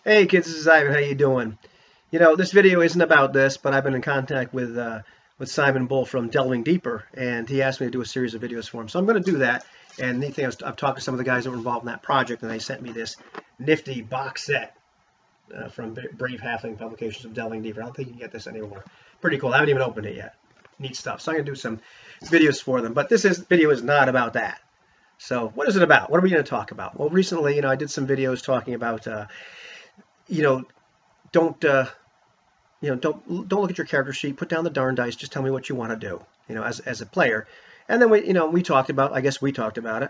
Hey kids, this is Ivan. How you doing? You know, this video isn't about this, but I've been in contact with Simon Bull from Delving Deeper, and he asked me to do a series of videos for him. So I'm going to do that. And the thing is, I've talked to some of the guys that were involved in that project, and they sent me this nifty box set from Brave Halfling Publications of Delving Deeper. I don't think you can get this anymore. Pretty cool. I haven't even opened it yet. Neat stuff. So I'm going to do some videos for them. But video is not about that. So what is it about? What are we going to talk about? Well, recently, I did some videos talking about you know, don't don't look at your character sheet. Put down the darn dice. Just tell me what you want to do. As a player. And then we talked about. I guess we talked about it.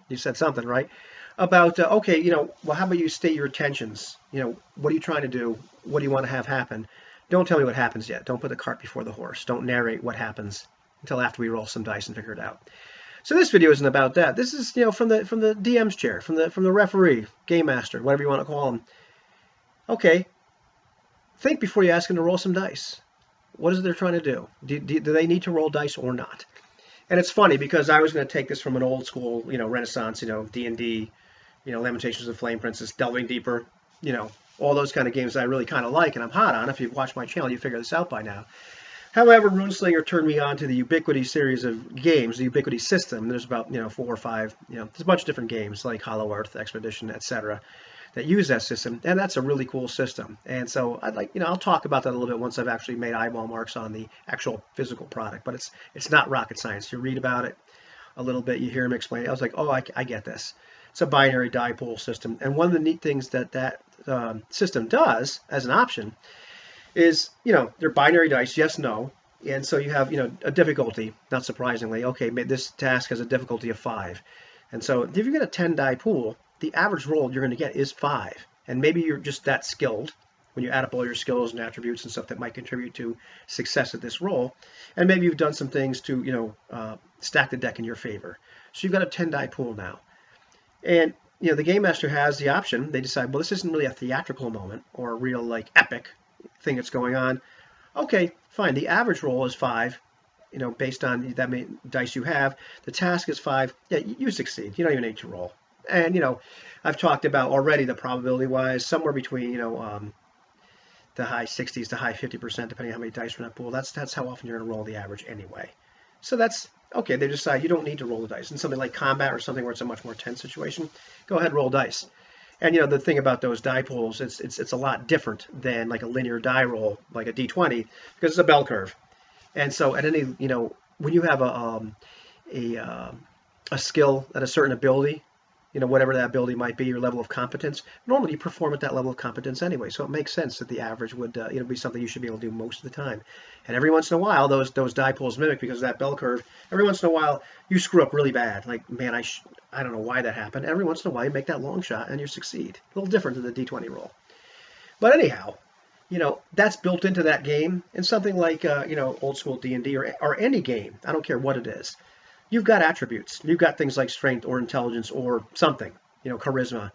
You said something, right? About okay, well, how about you state your intentions? What are you trying to do? What do you want to have happen? Don't tell me what happens yet. Don't put the cart before the horse. Don't narrate what happens until after we roll some dice and figure it out. So this video isn't about that. This is from the DM's chair, from the referee, game master, whatever you want to call him. Okay, think before you ask them to roll some dice. What is it they're trying to do? Do they need to roll dice or not? And it's funny because I was going to take this from an old school, Renaissance, D&D, Lamentations of Flame Princess, Delving Deeper, all those kind of games that I really kind of like and I'm hot on. If you've watched my channel, you figure this out by now. However, Runeslinger turned me on to the Ubiquity series of games, the Ubiquity system. There's about 4 or 5, there's a bunch of different games like Hollow Earth, Expedition, etc. that use that system, and that's a really cool system. And so I'd like, I'll talk about that a little bit once I've actually made eyeball marks on the actual physical product. But it's not rocket science. You read about it a little bit, you hear him explain it. I was like, oh, I get this. It's a binary die pool system, and one of the neat things that system does as an option is, they're binary dice, yes, no. And so you have, a difficulty, not surprisingly. Okay, this task has a difficulty of 5. And so if you get a 10 die pool, the average roll you're going to get is 5. And maybe you're just that skilled when you add up all your skills and attributes and stuff that might contribute to success at this roll. And maybe you've done some things to, stack the deck in your favor. So you've got a 10 die pool now. And, the game master has the option. They decide, well, this isn't really a theatrical moment or a real, epic thing that's going on. Okay, fine. The average roll is 5. Based on that many dice you have. The task is 5. Yeah, you succeed. You don't even need to roll. And, I've talked about already the probability-wise, somewhere between, the high 60s to high 50%, depending on how many dice are in that pool. That's how often you're going to roll the average anyway. So that's, okay, they decide you don't need to roll the dice. In something like combat or something where it's a much more tense situation, go ahead, roll dice. And, the thing about those die pools, it's a lot different than like a linear die roll, like a D20, because it's a bell curve. And so at any, when you have a skill at a certain ability, whatever that ability might be, your level of competence, normally you perform at that level of competence anyway. So it makes sense that the average would be something you should be able to do most of the time. And every once in a while, those die pools mimic because of that bell curve. Every once in a while, you screw up really bad. Like, man, I don't know why that happened. Every once in a while, you make that long shot and you succeed. A little different than the D20 roll. But anyhow, that's built into that game. And something like, old school D&D or any game, I don't care what it is. You've got attributes. You've got things like strength or intelligence or something, charisma.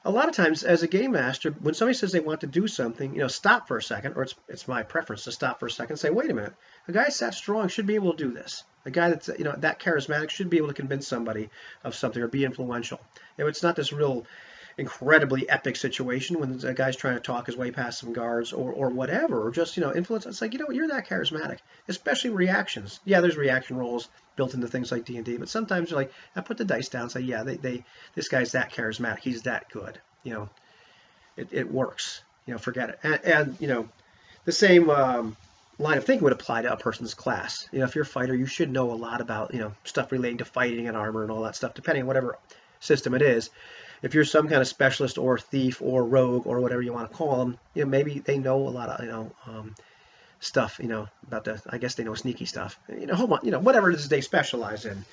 A lot of times as a game master, when somebody says they want to do something, stop for a second, or it's my preference to stop for a second and say, wait a minute, a guy that's that strong should be able to do this. A guy that's, that charismatic should be able to convince somebody of something or be influential. It's not this real incredibly epic situation when a guy's trying to talk his way past some guards or whatever, or just, influence. It's like, you're that charismatic, especially reactions. Yeah, there's reaction rolls built into things like D&D, but sometimes you're like, I put the dice down and say, yeah, this guy's that charismatic. He's that good. It works. Forget it. And the same line of thinking would apply to a person's class. If you're a fighter, you should know a lot about, stuff relating to fighting and armor and all that stuff, depending on whatever system it is. If you're some kind of specialist or thief or rogue or whatever you want to call them, maybe they know a lot of, stuff, about I guess they know sneaky stuff, whatever it is they specialize in.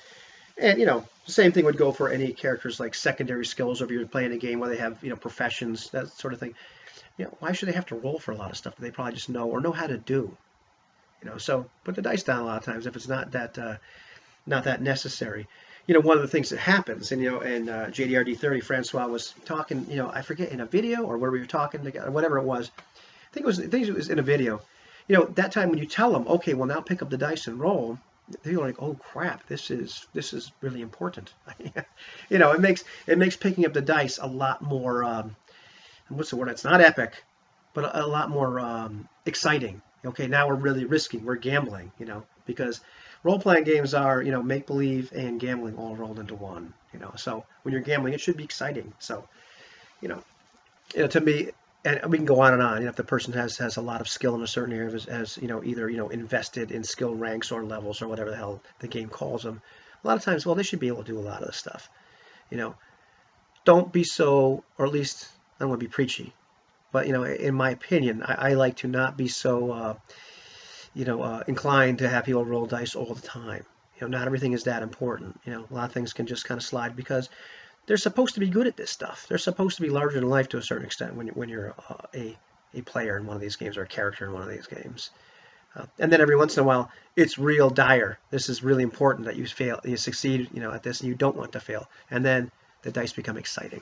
And, the same thing would go for any characters like secondary skills, or if you're playing a game where they have, professions, that sort of thing. Why should they have to roll for a lot of stuff that they probably just know or know how to do? So put the dice down a lot of times if it's not that necessary. One of the things that happens, and in JDRD 30, Francois was talking, I forget, in a video or where we were talking together, whatever it was. I think it was in a video. That time when you tell them, okay, well now pick up the dice and roll, they're like, oh crap, this is really important. It makes picking up the dice a lot more what's the word? It's not epic, but a lot more exciting. Okay, now we're really risking. We're gambling, because role-playing games are, make believe and gambling all rolled into one. So when you're gambling, it should be exciting. So, you know, to me, and we can go on and on. If the person has a lot of skill in a certain area, has either invested in skill ranks or levels or whatever the hell the game calls them, a lot of times, well, they should be able to do a lot of this stuff. Don't be so, or at least I don't want to be preachy, but in my opinion, I like to not be so inclined to have people roll dice all the time. Not everything is that important. A lot of things can just kind of slide because they're supposed to be good at this stuff. They're supposed to be larger than life to a certain extent when you're a player in one of these games or a character in one of these games. And then every once in a while, it's real dire. This is really important that you succeed, at this, and you don't want to fail. And then the dice become exciting.